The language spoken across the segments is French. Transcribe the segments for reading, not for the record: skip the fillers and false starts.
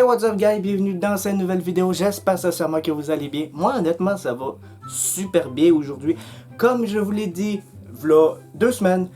what's up guys, bienvenue dans cette nouvelle vidéo, j'espère sincèrement que vous allez bien. Moi honnêtement ça va super bien aujourd'hui. Comme je vous l'ai dit, v'là 2 semaines,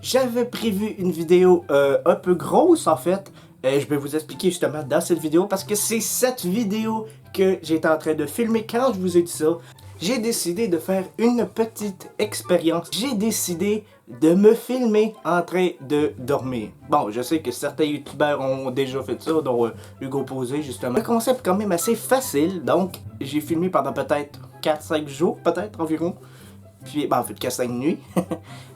j'avais prévu une vidéo un peu grosse en fait. Je vais vous expliquer justement dans cette vidéo parce que c'est cette vidéo que j'étais en train de filmer quand je vous ai dit ça. J'ai décidé de faire une petite expérience. J'ai décidé de me filmer en train de dormir. Bon, je sais que certains youtubeurs ont déjà fait ça, dont Hugo Posé justement. Le concept est quand même assez facile, donc j'ai filmé pendant peut-être 4-5 jours, peut-être environ. Puis, en fait, 4-5 nuits.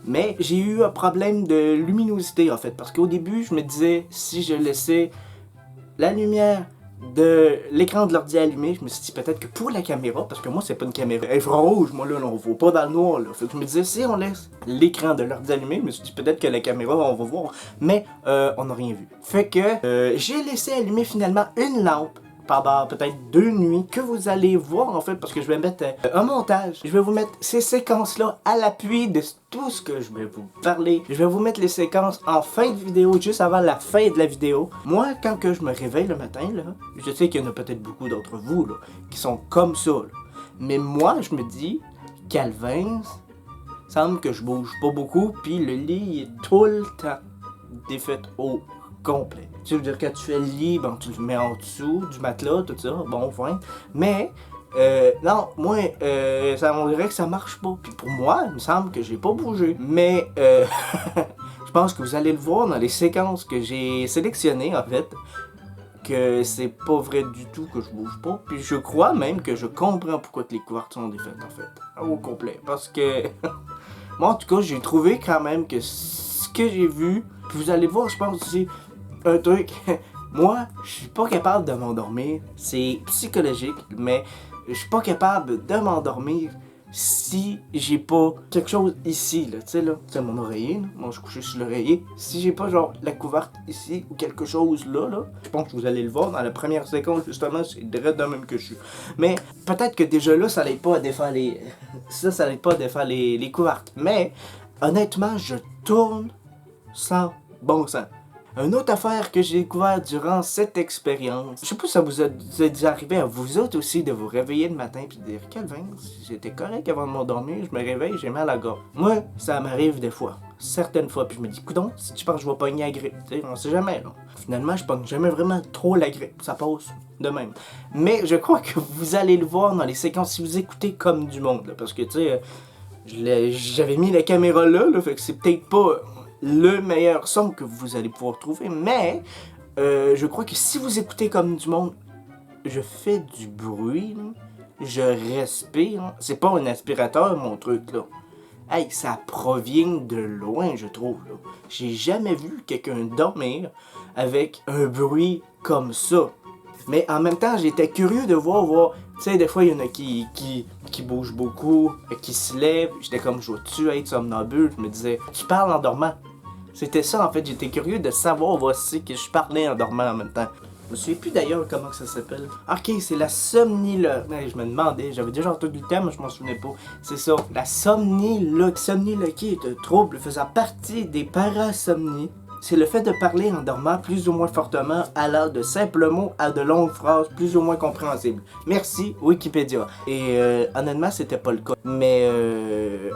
Mais j'ai eu un problème de luminosité en fait, parce qu'au début, je me disais, si je laissais la lumière de l'écran de l'ordi allumé, je me suis dit peut-être que pour la caméra, parce que moi c'est pas une caméra infrarouge, moi là on voit pas dans le noir là, fait que je me disais si on laisse l'écran de l'ordi allumé, je me suis dit peut-être que la caméra on va voir, mais on n'a rien vu. Fait que j'ai laissé allumer finalement une lampe pendant peut-être 2 nuits que vous allez voir en fait parce que je vais mettre un montage. Je vais vous mettre ces séquences là à l'appui de tout ce que je vais vous parler. Je vais vous mettre les séquences en fin de vidéo, juste avant la fin de la vidéo. Moi quand que je me réveille le matin là, je sais qu'il y en a peut-être beaucoup d'entre vous là, qui sont comme ça là. Mais moi je me dis, Calvin, semble que je bouge pas beaucoup puis le lit est tout le temps défait au complet. Tu veux dire quand tu fais le lit, bon, tu le mets en dessous du matelas, tout ça, bon, enfin. Mais, non, moi, ça on dirait que ça marche pas. Puis pour moi, il me semble que j'ai pas bougé. Mais, je pense que vous allez le voir dans les séquences que j'ai sélectionnées, en fait, que c'est pas vrai du tout que je bouge pas. Puis je crois même que je comprends pourquoi les couvertures sont défaites, en fait, au complet. Parce que, moi, en tout cas, j'ai trouvé quand même que ce que j'ai vu, puis vous allez voir, je pense aussi, un truc, moi, je suis pas capable de m'endormir, c'est psychologique, mais je suis pas capable de m'endormir si j'ai pas quelque chose ici, là, tu sais, là, c'est mon oreiller, là. Moi je suis couché sur l'oreiller, si j'ai pas genre la couverte ici ou quelque chose là, je pense que vous allez le voir dans la première séquence, justement, c'est direct de même que je suis. Mais peut-être que déjà là, ça n'aide pas à défaire les... ça n'aide pas à défaire les couvertes, mais honnêtement, je tourne sans bon sens. Une autre affaire que j'ai découvert durant cette expérience, je sais pas si ça vous a déjà arrivé à vous autres aussi de vous réveiller le matin puis de dire Calvin, j'étais correct avant de m'endormir, je me réveille, j'ai mal à la gorge. Moi, ça m'arrive des fois, certaines fois, puis je me dis coudonc, si tu penses que je vais pogner la grippe, tu sais, on sait jamais là. Finalement, je pogne jamais vraiment trop la grippe, ça passe de même. Mais je crois que vous allez le voir dans les séquences si vous écoutez comme du monde, là, parce que tu sais, j'avais mis la caméra là, fait que c'est peut-être pas le meilleur son que vous allez pouvoir trouver, mais je crois que si vous écoutez comme du monde, je fais du bruit, là, je respire, là. C'est pas un aspirateur mon truc là. Hey, ça provient de loin je trouve là. J'ai jamais vu quelqu'un dormir avec un bruit comme ça. Mais en même temps, j'étais curieux de voir, tu sais, des fois, il y en a qui bougent beaucoup, qui se lèvent. J'étais comme, je vais-tu être somnambule? Je me disais, tu parles en dormant. C'était ça, en fait, j'étais curieux de savoir, voici, que je parlais en dormant en même temps. Je me souviens plus d'ailleurs comment que ça s'appelle. Ok, c'est la somniloquie. Je me demandais, j'avais déjà entendu le terme, mais je m'en souvenais pas. C'est ça, la somniloquie. Somniloquie est un trouble faisant partie des parasomnies. C'est le fait de parler en dormant plus ou moins fortement, allant de simples mots à de longues phrases plus ou moins compréhensibles. Merci Wikipédia. Et honnêtement, c'était pas le cas. Mais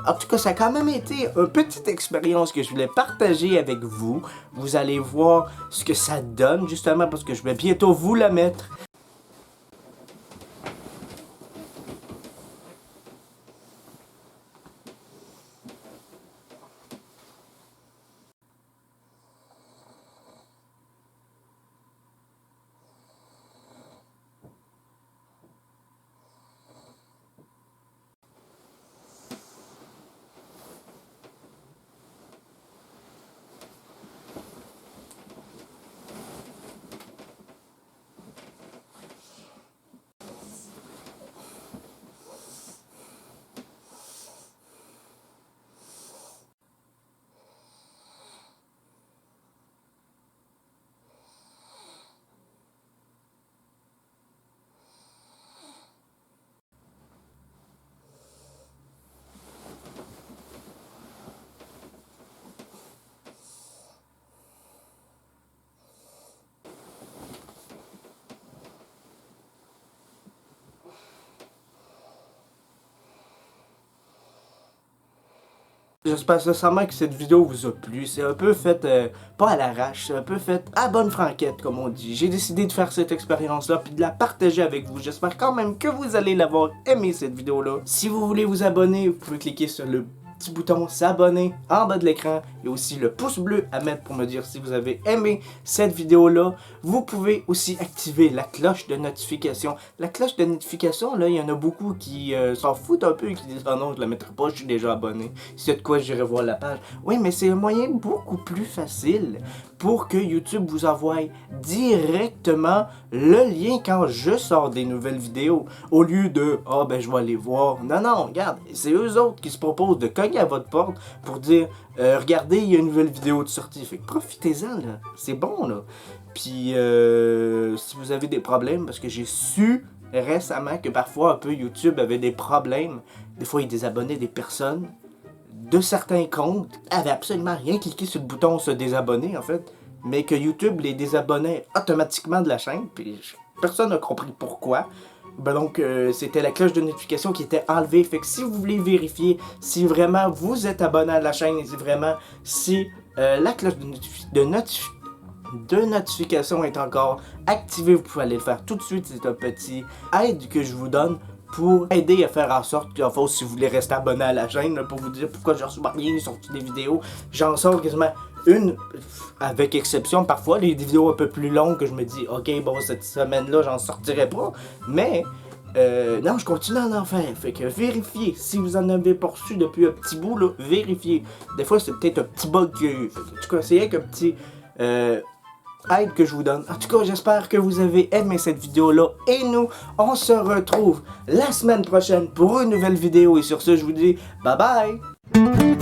en tout cas, ça a quand même été une petite expérience que je voulais partager avec vous. Vous allez voir ce que ça donne, justement, parce que je vais bientôt vous la mettre. J'espère sincèrement que cette vidéo vous a plu. C'est un peu fait, pas à l'arrache, c'est un peu fait à bonne franquette, comme on dit. J'ai décidé de faire cette expérience-là, puis de la partager avec vous. J'espère quand même que vous allez l'avoir aimé, cette vidéo-là. Si vous voulez vous abonner, vous pouvez cliquer sur le petit bouton s'abonner en bas de l'écran et aussi le pouce bleu à mettre pour me dire si vous avez aimé cette vidéo là. Vous pouvez aussi activer la cloche de notification. La cloche de notification, là, il y en a beaucoup qui s'en foutent un peu et qui disent oh non, je la mettrai pas, je suis déjà abonné, si de quoi j'irai voir la page. Oui, mais c'est un moyen beaucoup plus facile pour que YouTube vous envoie directement le lien quand je sors des nouvelles vidéos, au lieu de ah ben je vais aller voir. Non, non, regarde, c'est eux autres qui se proposent de cogner à votre porte pour dire regardez, il y a une nouvelle vidéo de sortie. Fait que profitez-en, là. C'est bon, là. Puis si vous avez des problèmes, parce que j'ai su récemment que parfois un peu YouTube avait des problèmes. Des fois, il désabonnait des personnes de certains comptes, avaient absolument rien cliqué sur le bouton se désabonner en fait, mais que YouTube les désabonnait automatiquement de la chaîne, puis personne n'a compris pourquoi. Ben donc, c'était la cloche de notification qui était enlevée. Fait que si vous voulez vérifier si vraiment vous êtes abonné à la chaîne et si vraiment si la cloche de notification est encore activée, vous pouvez aller le faire tout de suite. C'est un petit aide que je vous donne pour aider à faire en sorte que, enfin, si vous voulez rester abonné à la chaîne, pour vous dire pourquoi je reçois rien sorti des vidéos, j'en sors quasiment une, avec exception parfois, les vidéos un peu plus longues que je me dis, ok, bon, cette semaine-là, j'en sortirai pas, mais, non, je continue à en faire, fait que vérifiez, si vous en avez pas reçu depuis un petit bout, là, vérifiez. Des fois, c'est peut-être un petit bug qu'il y a eu, fait que, en tout cas, c'est un petit, aide que je vous donne. En tout cas, j'espère que vous avez aimé cette vidéo-là. Et nous, on se retrouve la semaine prochaine pour une nouvelle vidéo. Et sur ce, je vous dis bye bye!